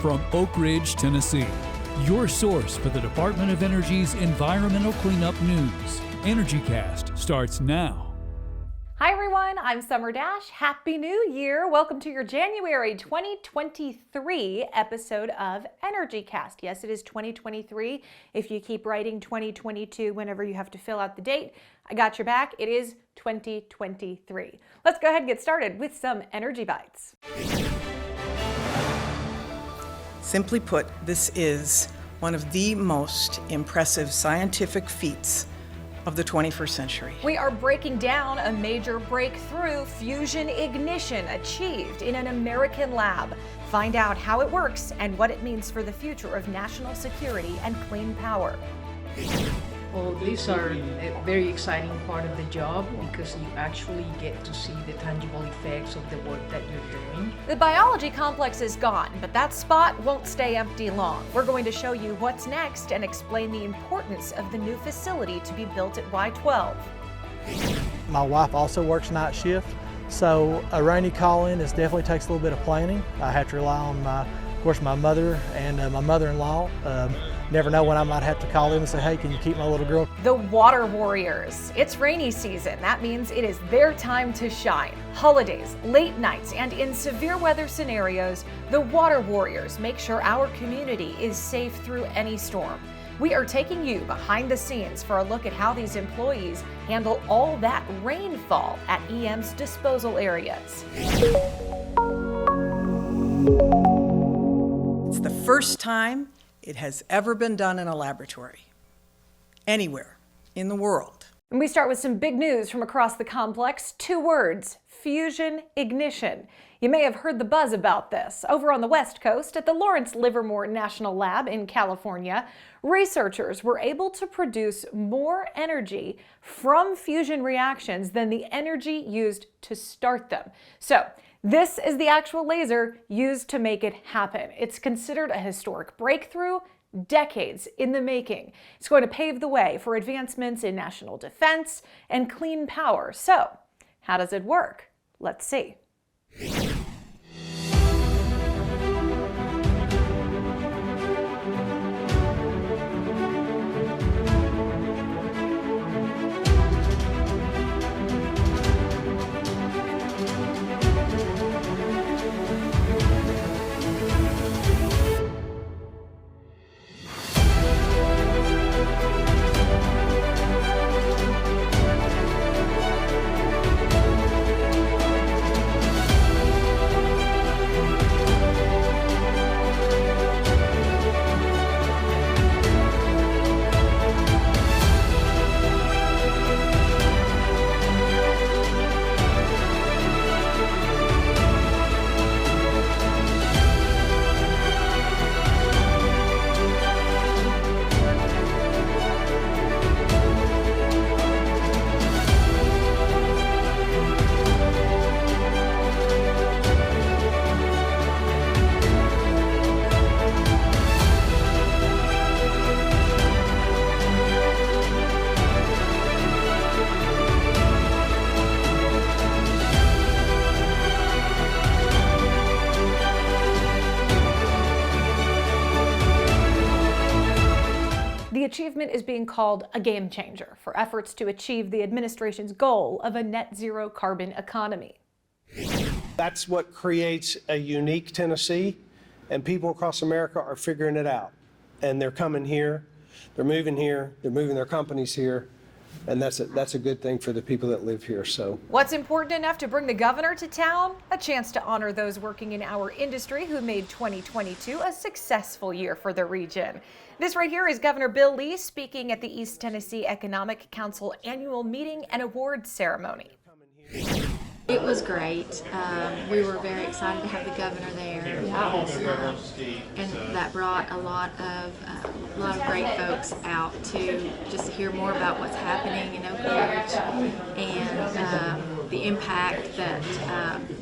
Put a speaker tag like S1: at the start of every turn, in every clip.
S1: from Oak Ridge, Tennessee. Your source for the Department of Energy's environmental cleanup news. Energycast starts now.
S2: Hi everyone, I'm Summer Dash. Happy New Year. Welcome to your January 2023 episode of Energycast. Yes, it is 2023. If you keep writing 2022 whenever you have to fill out the date, I got your back. It is 2023. Let's go ahead and get started with some Energy Bites.
S3: Simply put, this is one of the most impressive scientific feats of the 21st century.
S2: We are breaking down a major breakthrough, fusion ignition, achieved in an American lab. Find out how it works and what it means for the future of national security and clean power.
S4: Well, these are a very exciting part of the job because you actually get to see the tangible effects of the work that you're doing.
S2: The biology complex is gone, but that spot won't stay empty long. We're going to show you what's next and explain the importance of the new facility to be built at Y12.
S5: My wife also works night shift, so a rainy call-in definitely takes a little bit of planning. I have to rely on my mother and my mother-in-law. Never know when I might have to call them and say, hey, can you keep my little girl?
S2: The Water Warriors. It's rainy season. That means it is their time to shine. Holidays, late nights, and in severe weather scenarios, the Water Warriors make sure our community is safe through any storm. We are taking you behind the scenes for a look at how these employees handle all that rainfall at EM's disposal areas.
S3: It's the first time it has ever been done in a laboratory, anywhere in the world.
S2: And we start with some big news from across the complex. 2 words, fusion ignition. You may have heard the buzz about this. Over on the West Coast at the Lawrence Livermore National Lab in California, researchers were able to produce more energy from fusion reactions than the energy used to start them. So, this is the actual laser used to make it happen. It's considered a historic breakthrough, decades in the making. It's going to pave the way for advancements in national defense and clean power. So, how does it work? Let's see. The achievement is being called a game changer for efforts to achieve the administration's goal of a net zero carbon economy.
S6: That's what creates a unique Tennessee, and people across America are figuring it out. And they're coming here, they're moving their companies here, and that's a good thing for the people that live here. So,
S2: what's important enough to bring the governor to town? A chance to honor those working in our industry who made 2022 a successful year for the region. This right here is Governor Bill Lee speaking at the East Tennessee Economic Council annual meeting and awards ceremony.
S7: It was great. We were very excited to have the governor there, and that brought a lot of great folks out to just hear more about what's happening in Oak Ridge and the impact that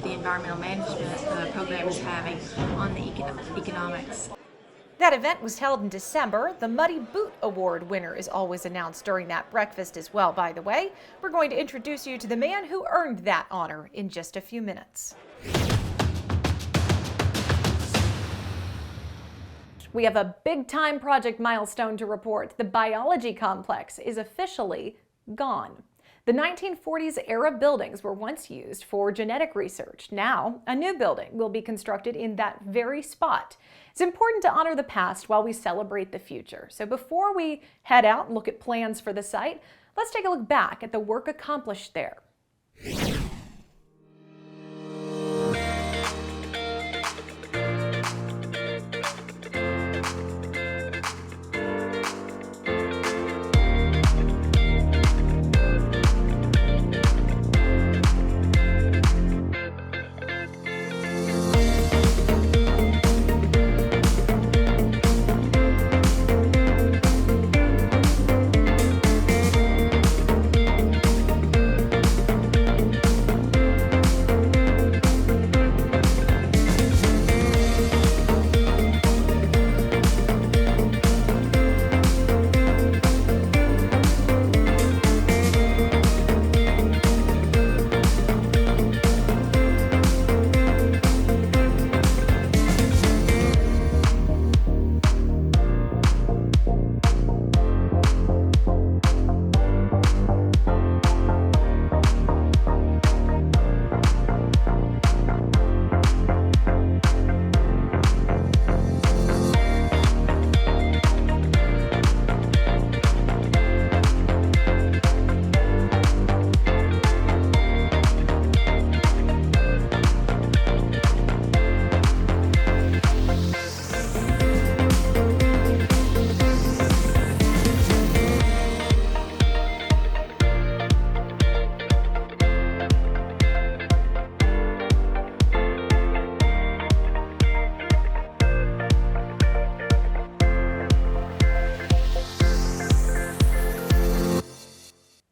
S7: the environmental management program is having on the economics.
S2: That event was held in December. The Muddy Boot Award winner is always announced during that breakfast as well, by the way. We're going to introduce you to the man who earned that honor in just a few minutes. we have a big-time project milestone to report. The biology complex is officially gone. The 1940s era buildings were once used for genetic research. Now, a new building will be constructed in that very spot. It's important to honor the past while we celebrate the future. So before we head out and look at plans for the site, let's take a look back at the work accomplished there.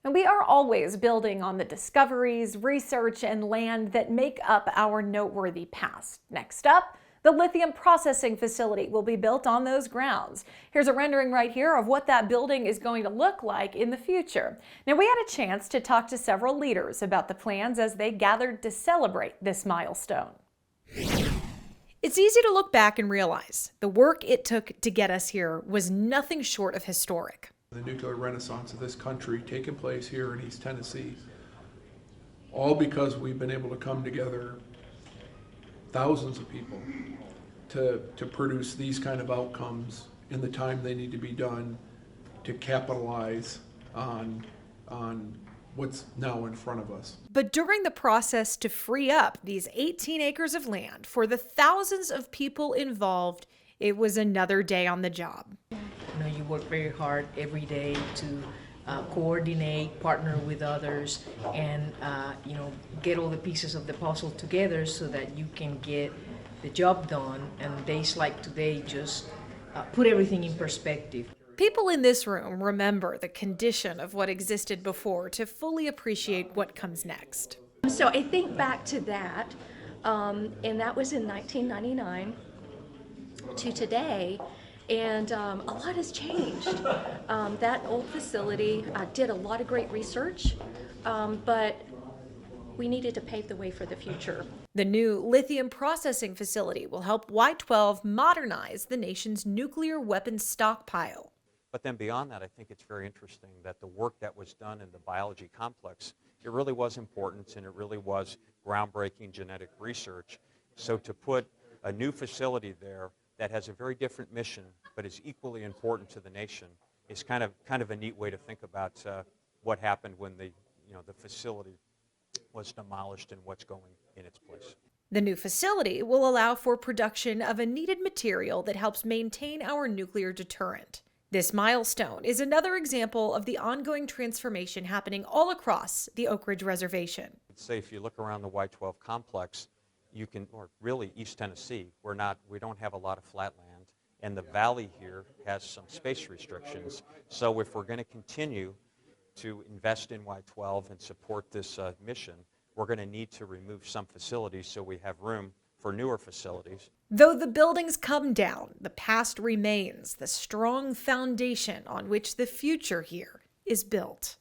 S2: And we are always building on the discoveries, research, and land that make up our noteworthy past. Next up, the lithium processing facility will be built on those grounds. Here's a rendering right here of what that building is going to look like in the future. Now, we had a chance to talk to several leaders about the plans as they gathered to celebrate this milestone. It's easy to look back and realize the work it took to get us here was nothing short of historic.
S8: The nuclear renaissance of this country taking place here in East Tennessee, all because we've been able to come together, thousands of people, to produce these kind of outcomes in the time they need to be done to capitalize on what's now in front of us.
S2: But during the process to free up these 18 acres of land for the thousands of people involved, it was another day on the job.
S4: You know, you work very hard every day to coordinate, partner with others, and get all the pieces of the puzzle together so that you can get the job done. And days like today just put everything in perspective.
S2: People in this room remember the condition of what existed before to fully appreciate what comes next.
S9: So I think back to that, and that was in 1999 to today. And a lot has changed. That old facility did a lot of great research, but we needed to pave the way for the future.
S2: The new lithium processing facility will help Y-12 modernize the nation's nuclear weapons stockpile.
S10: But then beyond that, I think it's very interesting that the work that was done in the biology complex, it really was important and it really was groundbreaking genetic research. So to put a new facility there that has a very different mission, but is equally important to the nation, is kind of a neat way to think about what happened when the facility was demolished and what's going in its place.
S2: The new facility will allow for production of a needed material that helps maintain our nuclear deterrent. This milestone is another example of the ongoing transformation happening all across the Oak Ridge Reservation.
S10: I'd say if you look around the Y-12 complex, you can, or really East Tennessee, we don't have a lot of flat land, and the valley here has some space restrictions. So if we're going to continue to invest in Y-12 and support this mission, we're going to need to remove some facilities so we have room for newer facilities.
S2: Though the buildings come down, the past remains the strong foundation on which the future here is built.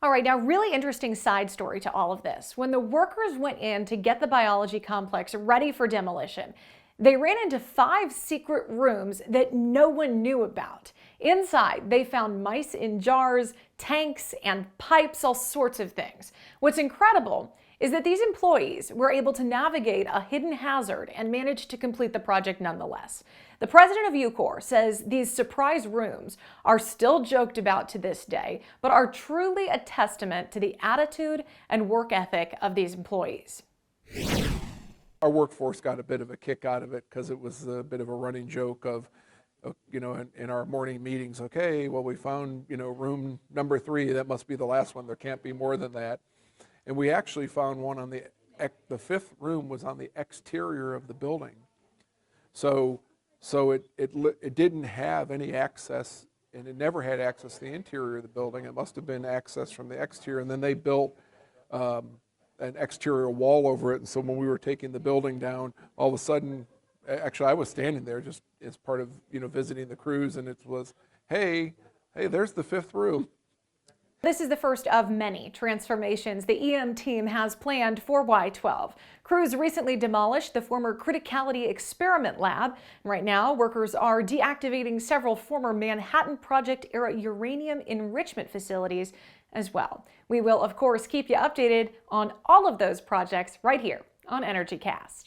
S2: All right, now really interesting side story to all of this. When the workers went in to get the biology complex ready for demolition, They ran into 5 secret rooms that no one knew about. Inside, they found mice in jars, tanks, and pipes, all sorts of things. What's incredible is that these employees were able to navigate a hidden hazard and managed to complete the project nonetheless. The president of UCOR says these surprise rooms are still joked about to this day, but are truly a testament to the attitude and work ethic of these employees.
S8: Our workforce got a bit of a kick out of it because it was a bit of a running joke of, in our morning meetings, okay, well, we found, room number 3, that must be the last one, there can't be more than that. And we actually found one on the 5th room was on the exterior of the building. So it didn't have any access, and it never had access to the interior of the building. It must have been access from the exterior, and then they built an exterior wall over it. And so when we were taking the building down, all of a sudden, actually I was standing there just as part of visiting the crews, and it was, hey, there's the 5th room.
S2: This is the first of many transformations the EM team has planned for Y-12. Crews recently demolished the former Criticality Experiment Lab. Right now, workers are deactivating several former Manhattan Project-era uranium enrichment facilities as well. We will, of course, keep you updated on all of those projects right here on Energycast.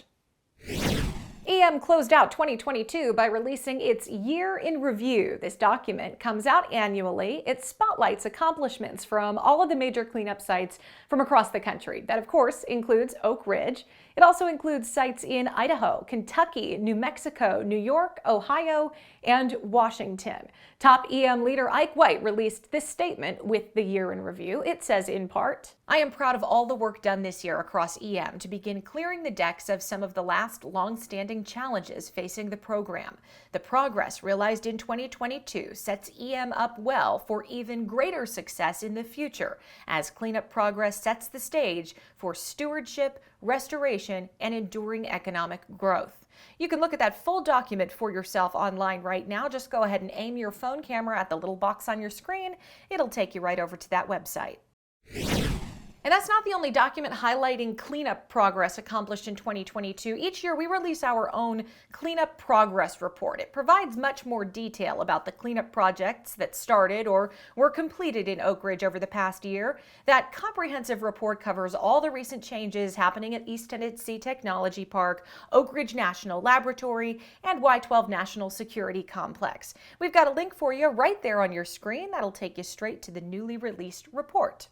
S2: EM closed out 2022 by releasing its Year in Review. This document comes out annually. It spotlights accomplishments from all of the major cleanup sites from across the country. That, of course, includes Oak Ridge. It also includes sites in Idaho, Kentucky, New Mexico, New York, Ohio, and Washington. Top EM leader Ike White released this statement with the Year in Review. It says in part, "I am proud of all the work done this year across EM to begin clearing the decks of some of the last long-standing challenges facing the program. The progress realized in 2022 sets EM up well for even greater success in the future as cleanup progress sets the stage for stewardship, restoration, and enduring economic growth." You can look at that full document for yourself online right now. Just go ahead and aim your phone camera at the little box on your screen. It'll take you right over to that website. And that's not the only document highlighting cleanup progress accomplished in 2022. Each year we release our own Cleanup Progress Report. It provides much more detail about the cleanup projects that started or were completed in Oak Ridge over the past year. That comprehensive report covers all the recent changes happening at East Tennessee Technology Park, Oak Ridge National Laboratory, and Y-12 National Security Complex. We've got a link for you right there on your screen that'll take you straight to the newly released report.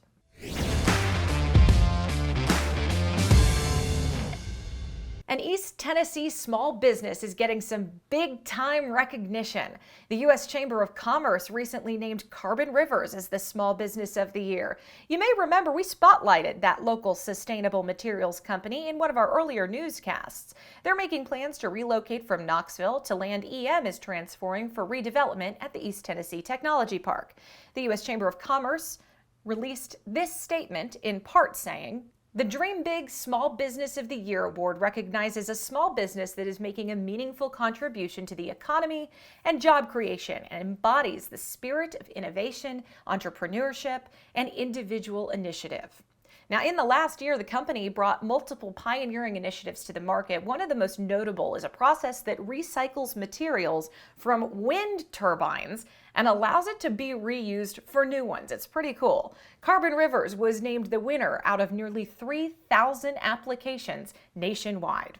S2: An East Tennessee small business is getting some big-time recognition. The U.S. Chamber of Commerce recently named Carbon Rivers as the Small Business of the Year. You may remember we spotlighted that local sustainable materials company in one of our earlier newscasts. They're making plans to relocate from Knoxville to land EM is transferring for redevelopment at the East Tennessee Technology Park. The U.S. Chamber of Commerce released this statement in part saying, "The Dream Big Small Business of the Year Award recognizes a small business that is making a meaningful contribution to the economy and job creation and embodies the spirit of innovation, entrepreneurship, and individual initiative." Now, in the last year, the company brought multiple pioneering initiatives to the market. One of the most notable is a process that recycles materials from wind turbines and allows it to be reused for new ones. It's pretty cool. Carbon Rivers was named the winner out of nearly 3,000 applications nationwide.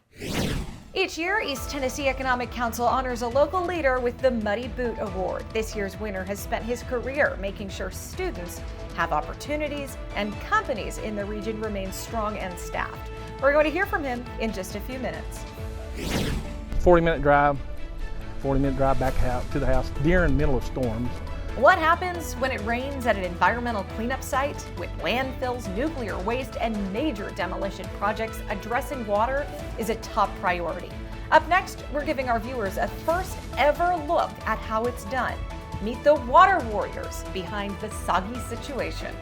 S2: Each year, East Tennessee Economic Council honors a local leader with the Muddy Boot Award. This year's winner has spent his career making sure students have opportunities and companies in the region remain strong and staffed. We're going to hear from him in just a few minutes.
S5: 40-minute drive back to the house during the middle of storms.
S2: What happens when it rains at an environmental cleanup site? With landfills, nuclear waste, and major demolition projects, addressing water is a top priority. Up next, we're giving our viewers a first ever look at how it's done. Meet the water warriors behind the soggy situation.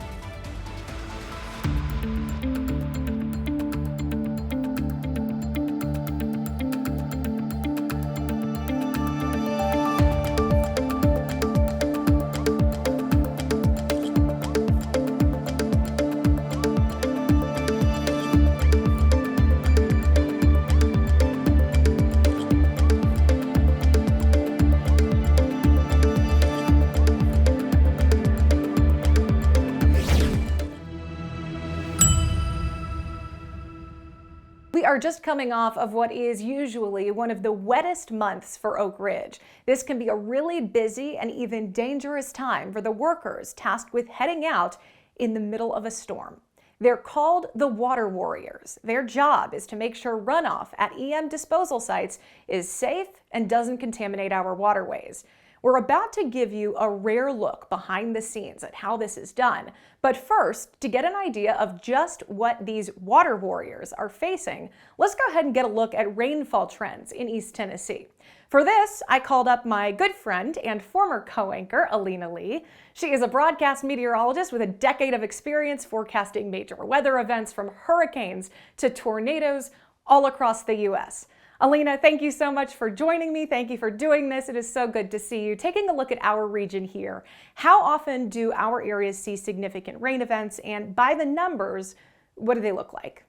S2: are just coming off of what is usually one of the wettest months for Oak Ridge. This can be a really busy and even dangerous time for the workers tasked with heading out in the middle of a storm. They're called the water warriors. Their job is to make sure runoff at EM disposal sites is safe and doesn't contaminate our waterways. We're about to give you a rare look behind the scenes at how this is done. But first, to get an idea of just what these water warriors are facing, let's go ahead and get a look at rainfall trends in East Tennessee. For this, I called up my good friend and former co-anchor, Alina Lee. She is a broadcast meteorologist with a decade of experience forecasting major weather events from hurricanes to tornadoes all across the U.S. Alina, thank you so much for joining me. Thank you for doing this. It is so good to see you. Taking a look at our region here, how often do our areas see significant rain events? And by the numbers, what do they look like?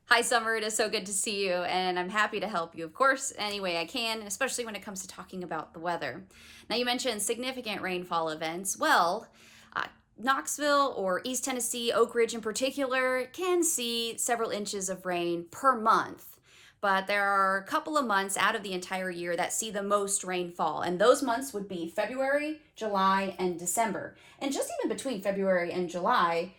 S11: Hi, Summer. It is so good to see you, and I'm happy to help you, of course, any way I can, especially when it comes to talking about the weather. Now, you mentioned significant rainfall events. Well, Knoxville or East Tennessee, Oak Ridge in particular, can see several inches of rain per month. But there are a couple of months out of the entire year that see the most rainfall, and those months would be February, July, and December. And just even between February and July,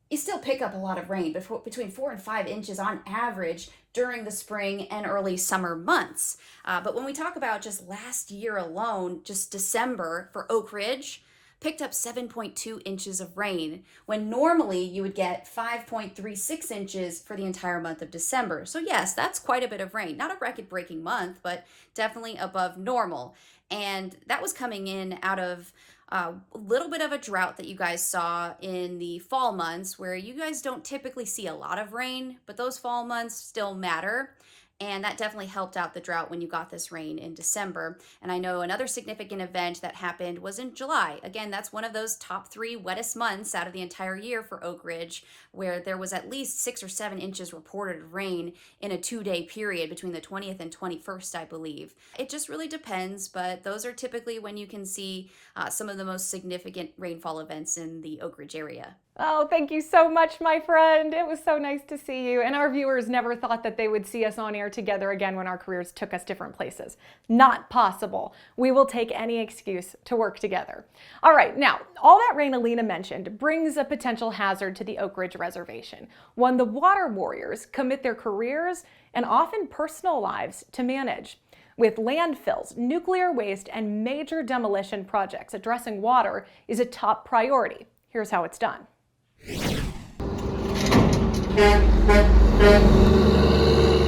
S11: you still pick up a lot of rain, between 4 and 5 inches on average during the spring and early summer months. But when we talk about just last year alone, just December for Oak Ridge, picked up 7.2 inches of rain, when normally you would get 5.36 inches for the entire month of December. So yes, that's quite a bit of rain. Not a record-breaking month, but definitely above normal. And that was coming in out of a little bit of a drought that you guys saw in the fall months, where you guys don't typically see a lot of rain, but those fall months still matter. And that definitely helped out the drought when you got this rain in December. And I know another significant event that happened was in July. Again, that's one of those top 3 wettest months out of the entire year for Oak Ridge, where there was at least 6 or 7 inches reported of rain in a 2-day period between the 20th and 21st, I believe. It just really depends, but those are typically when you can see some of the most significant rainfall events in the Oak Ridge area.
S2: Oh, thank you so much, my friend. It was so nice to see you. And our viewers never thought that they would see us on air together again when our careers took us different places. Not possible. We will take any excuse to work together. All right, now, all that rain Alina mentioned brings a potential hazard to the Oak Ridge Reservation, one the water warriors commit their careers and often personal lives to manage. With landfills, nuclear waste, and major demolition projects, addressing water is a top priority. Here's how it's done.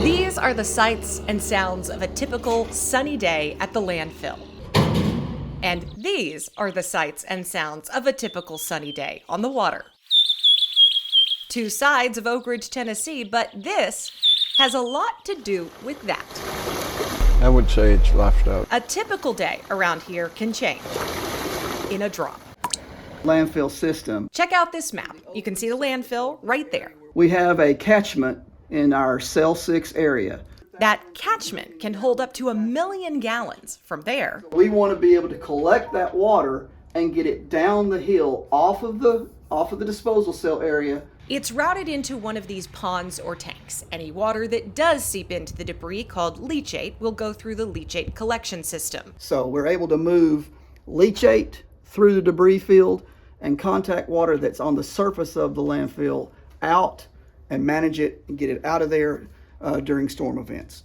S2: These are the sights and sounds of a typical sunny day at the landfill. And these are the sights and sounds of a typical sunny day on the water. Two sides of Oak Ridge, Tennessee, but this has a lot to do with that.
S12: I would say it's lifestyle.
S2: A typical day around here can change in a drop.
S13: Landfill system.
S2: Check out this map. You can see the landfill right there.
S13: We have a catchment in our Cell 6 area.
S2: That catchment can hold up to 1 million gallons. From there,
S13: we want to be able to collect that water and get it down the hill off of the disposal cell area.
S2: It's routed into one of these ponds or tanks. Any water that does seep into the debris, called leachate, will go through the leachate collection system.
S13: So we're able to move leachate through the debris field and contact water that's on the surface of the landfill out and manage it and get it out of there during storm events.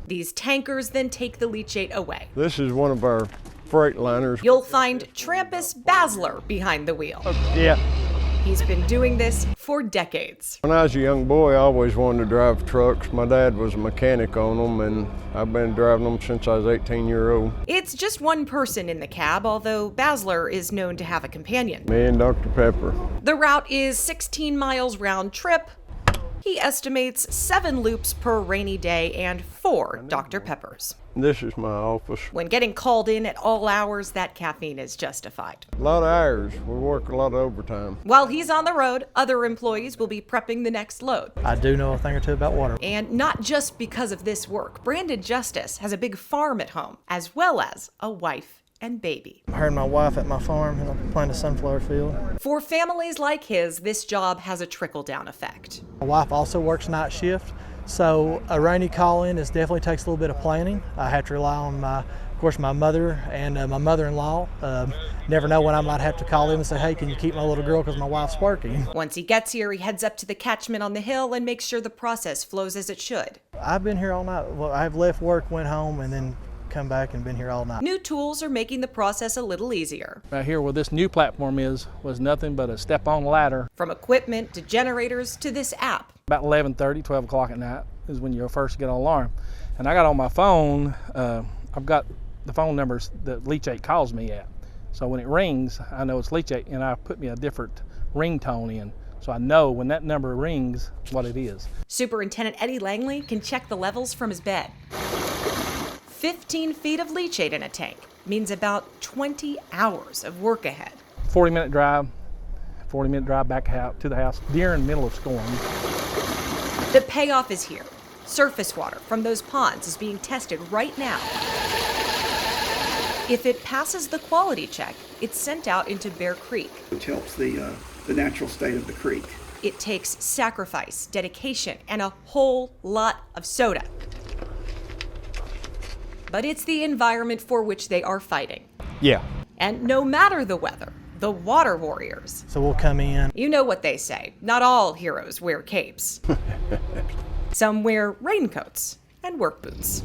S2: These tankers then take the leachate away.
S12: This is one of our freight liners.
S2: You'll find Trampus Basler behind the wheel.
S12: Yeah.
S2: He's been doing this for decades.
S12: When I was a young boy, I always wanted to drive trucks. My dad was a mechanic on them, and I've been driving them since I was 18-year-old.
S2: It's just one person in the cab, although Basler is known to have a companion.
S12: Me and Dr. Pepper.
S2: The route is 16 miles round trip. He estimates 7 loops per rainy day and 4 Dr. Peppers.
S12: This is my office.
S2: When getting called in at all hours, that caffeine is justified.
S12: A lot of hours. We work a lot of overtime.
S2: While he's on the road, other employees will be prepping the next load.
S5: I do know a thing or two about water.
S2: And not just because of this work. Brandon Justice has a big farm at home, as well as a wife and baby.
S5: I hired my wife at my farm and I plant a sunflower field.
S2: For families like his, this job has a trickle-down effect.
S5: My wife also works night shift, So a rainy call-in definitely takes a little bit of planning. I have to rely on of course, my mother and my mother-in-law. Never know when I might have to call them and say, hey, can you keep my little girl because my wife's working.
S14: Once he gets here, he heads up to the catchment on the hill and makes sure the process flows as it should.
S5: I've been here all night. Well, I've left work, went home, and then come back and been here all night.
S14: New tools are making the process a little easier.
S15: Right here where this new platform was nothing but a step-on ladder.
S14: From equipment to generators to this app.
S15: About 11:30, 12 o'clock at night is when you first get an alarm. And I got on my phone, I've got the phone numbers that Leachate calls me at. So when it rings, I know it's Leachate, and I put me a different ringtone in. So I know when that number rings what it is.
S14: Superintendent Eddie Langley can check the levels from his bed. 15 feet of leachate in a tank means about 20 hours of work ahead.
S15: 40-minute drive back out to the house during the middle of storm.
S14: The payoff is here. Surface water from those ponds is being tested right now. If it passes the quality check, it's sent out into Bear Creek.
S13: Which helps the natural state of the creek.
S14: It takes sacrifice, dedication, and a whole lot of soda. But it's the environment for which they are fighting.
S15: Yeah.
S14: And no matter the weather, the water warriors.
S5: So we'll come in.
S14: You know what they say, not all heroes wear capes. Some wear raincoats and work boots.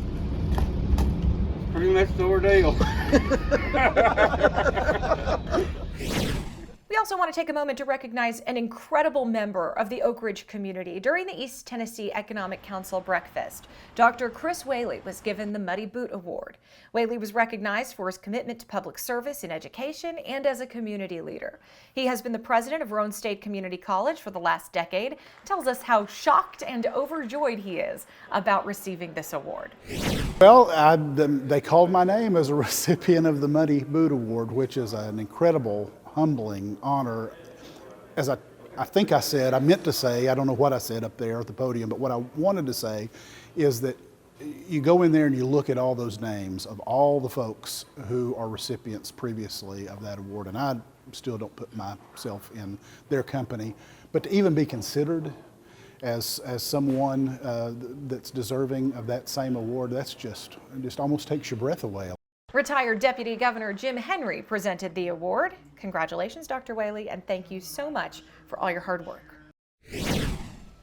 S13: Pretty much the ordeal.
S2: We also want to take a moment to recognize an incredible member of the Oak Ridge community. During the East Tennessee Economic Council breakfast, Dr. Chris Whaley was given the Muddy Boot Award. Whaley was recognized for his commitment to public service in education and as a community leader. He has been the president of Roane State Community College for the last decade, tells us how shocked and overjoyed he is about receiving this award.
S16: Well, they called my name as a recipient of the Muddy Boot Award, which is an incredible, humbling honor. As I think I said, I meant to say, I don't know what I said up there at the podium, but what I wanted to say is that you go in there and you look at all those names of all the folks who are recipients previously of that award, and I still don't put myself in their company, but to even be considered as someone that's deserving of that same award, that's just almost takes your breath away.
S2: Retired Deputy Governor Jim Henry presented the award. Congratulations, Dr. Whaley, and thank you so much for all your hard work.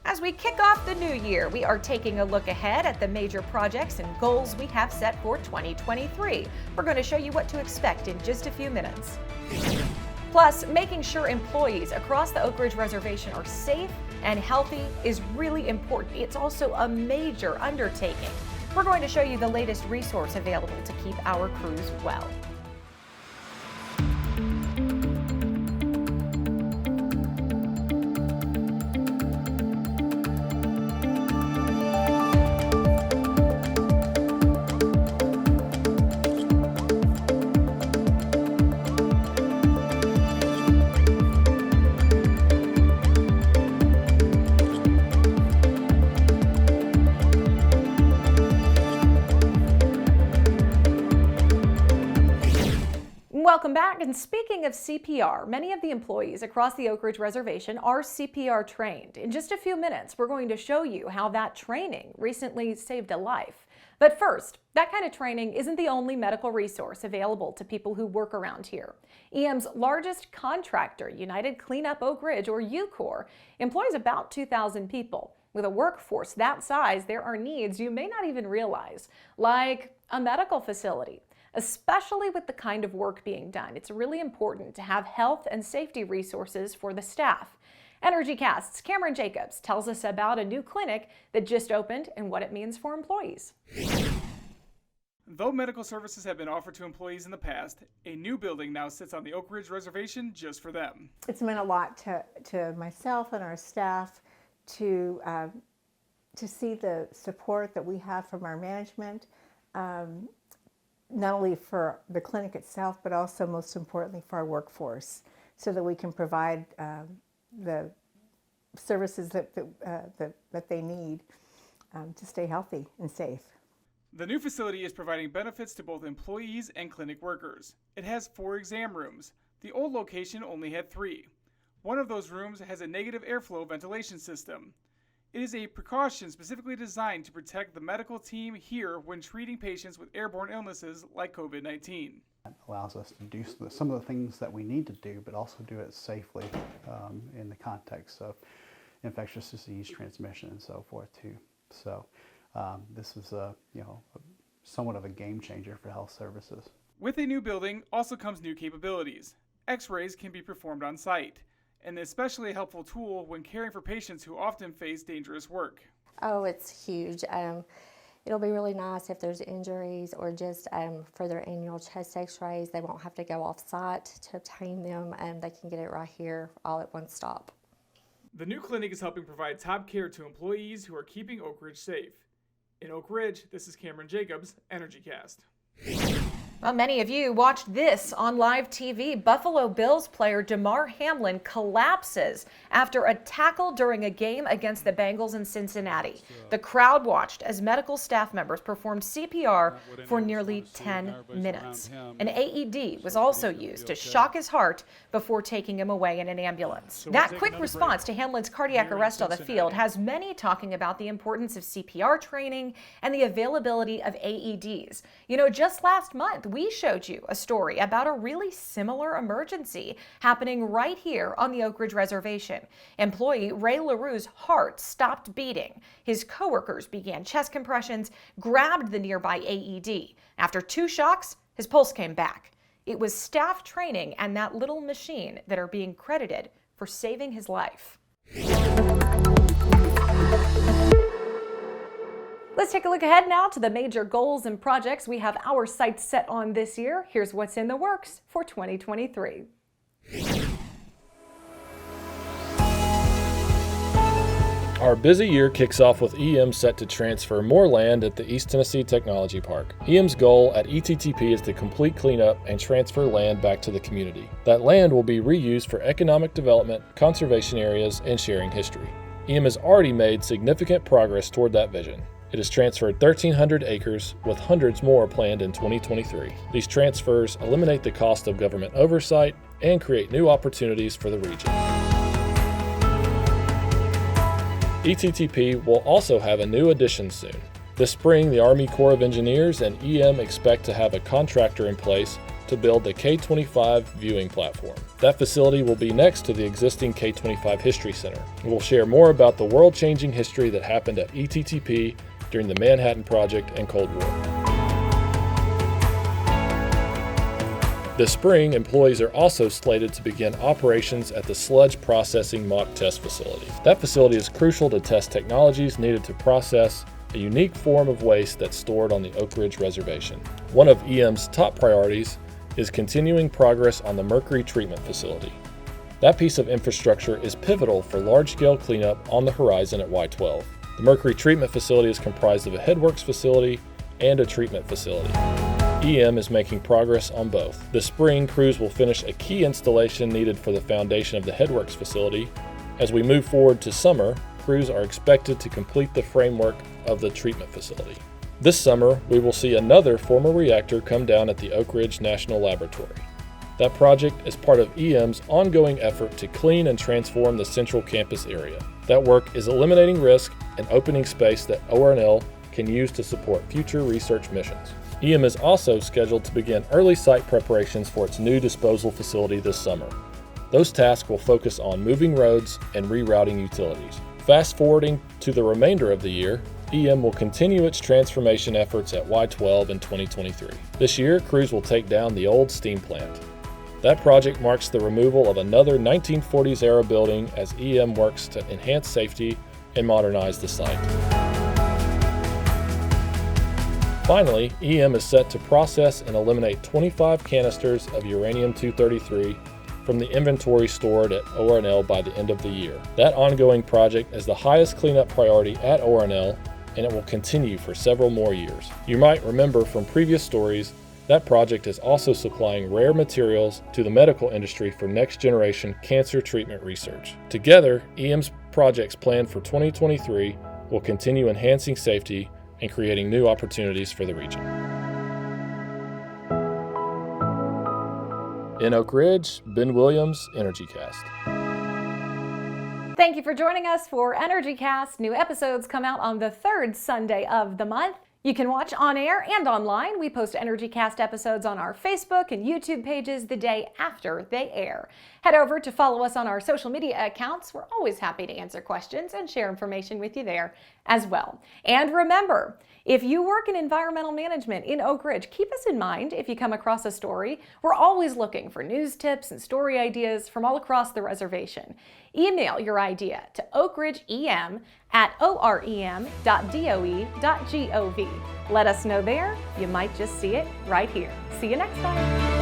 S2: As we kick off the new year, we are taking a look ahead at the major projects and goals we have set for 2023. We're going to show you what to expect in just a few minutes. Plus, making sure employees across the Oak Ridge Reservation are safe and healthy is really important. It's also a major undertaking. We're going to show you the latest resource available to keep our crews well. Welcome back, and speaking of CPR, many of the employees across the Oak Ridge Reservation are CPR trained. In just a few minutes, we're going to show you how that training recently saved a life. But first, that kind of training isn't the only medical resource available to people who work around here. EM's largest contractor, United Cleanup Oak Ridge, or UCOR, employs about 2,000 people. With a workforce that size, there are needs you may not even realize, like a medical facility. Especially with the kind of work being done, it's really important to have health and safety resources for the staff. Energycast's Cameron Jacobs tells us about a new clinic that just opened and what it means for employees.
S17: Though medical services have been offered to employees in the past, a new building now sits on the Oak Ridge Reservation just for them.
S18: It's meant a lot to myself and our staff to see the support that we have from our management. Not only for the clinic itself, but also most importantly for our workforce, so that we can provide the services that they need to stay healthy and safe.
S17: The new facility is providing benefits to both employees and clinic workers. It has 4 exam rooms. The old location only had 3. One of those rooms has a negative airflow ventilation system. It is a precaution specifically designed to protect the medical team here when treating patients with airborne illnesses like COVID-19.
S16: It allows us to do some of the things that we need to do, but also do it safely in the context of infectious disease transmission and so forth too. So this is somewhat of a game changer for health services.
S17: With a new building also comes new capabilities. X-rays can be performed on site, and especially a helpful tool when caring for patients who often face dangerous work.
S19: Oh, it's huge. It'll be really nice if there's injuries or just for their annual chest x-rays. They won't have to go off site to obtain them, and they can get it right here all at one stop.
S17: The new clinic is helping provide top care to employees who are keeping Oak Ridge safe. In Oak Ridge, this is Cameron Jacobs, Energycast.
S2: Well, many of you watched this on live TV. Buffalo Bills player Damar Hamlin collapses after a tackle during a game against the Bengals in Cincinnati. The crowd watched as medical staff members performed CPR for nearly 10 minutes. An AED was also used to shock his heart before taking him away in an ambulance. That quick response to Hamlin's cardiac arrest on the field has many talking about the importance of CPR training and the availability of AEDs. You know, just last month, we showed you a story about a really similar emergency happening right here on the Oak Ridge Reservation. Employee Ray LaRue's heart stopped beating. His coworkers began chest compressions, grabbed the nearby AED. After 2 shocks, his pulse came back. It was staff training and that little machine that are being credited for saving his life. Let's take a look ahead now to the major goals and projects we have our sights set on this year. Here's what's in the works for 2023.
S20: Our busy year kicks off with EM set to transfer more land at the East Tennessee Technology Park. EM's goal at ETTP is to complete cleanup and transfer land back to the community. That land will be reused for economic development, conservation areas, and sharing history. EM has already made significant progress toward that vision. It has transferred 1,300 acres, with hundreds more planned in 2023. These transfers eliminate the cost of government oversight and create new opportunities for the region. ETTP will also have a new addition soon. This spring, the Army Corps of Engineers and EM expect to have a contractor in place to build the K-25 viewing platform. That facility will be next to the existing K-25 History Center. We'll share more about the world-changing history that happened at ETTP during the Manhattan Project and Cold War. This spring, employees are also slated to begin operations at the Sludge Processing Mock Test Facility. That facility is crucial to test technologies needed to process a unique form of waste that's stored on the Oak Ridge Reservation. One of EM's top priorities is continuing progress on the mercury treatment facility. That piece of infrastructure is pivotal for large-scale cleanup on the horizon at Y-12. The mercury treatment facility is comprised of a headworks facility and a treatment facility. EM is making progress on both. This spring, crews will finish a key installation needed for the foundation of the headworks facility. As we move forward to summer, crews are expected to complete the framework of the treatment facility. This summer, we will see another former reactor come down at the Oak Ridge National Laboratory. That project is part of EM's ongoing effort to clean and transform the central campus area. That work is eliminating risk and opening space that ORNL can use to support future research missions. EM is also scheduled to begin early site preparations for its new disposal facility this summer. Those tasks will focus on moving roads and rerouting utilities. Fast forwarding to the remainder of the year, EM will continue its transformation efforts at Y-12 in 2023. This year, crews will take down the old steam plant. That project marks the removal of another 1940s-era building as EM works to enhance safety and modernize the site. Finally, EM is set to process and eliminate 25 canisters of uranium-233 from the inventory stored at ORNL by the end of the year. That ongoing project is the highest cleanup priority at ORNL, and it will continue for several more years. You might remember from previous stories that project is also supplying rare materials to the medical industry for next-generation cancer treatment research. Together, EM's projects planned for 2023 will continue enhancing safety and creating new opportunities for the region. In Oak Ridge, Ben Williams, Energycast.
S2: Thank you for joining us for Energycast. New episodes come out on the third Sunday of the month. You can watch on air and online. We post Energycast episodes on our Facebook and YouTube pages the day after they air. Head over to follow us on our social media accounts. We're always happy to answer questions and share information with you there as well. And remember, if you work in environmental management in Oak Ridge, keep us in mind if you come across a story. We're always looking for news tips and story ideas from all across the reservation. Email your idea to oakridgeem@orem.doe.gov. Let us know there. You might just see it right here. See you next time.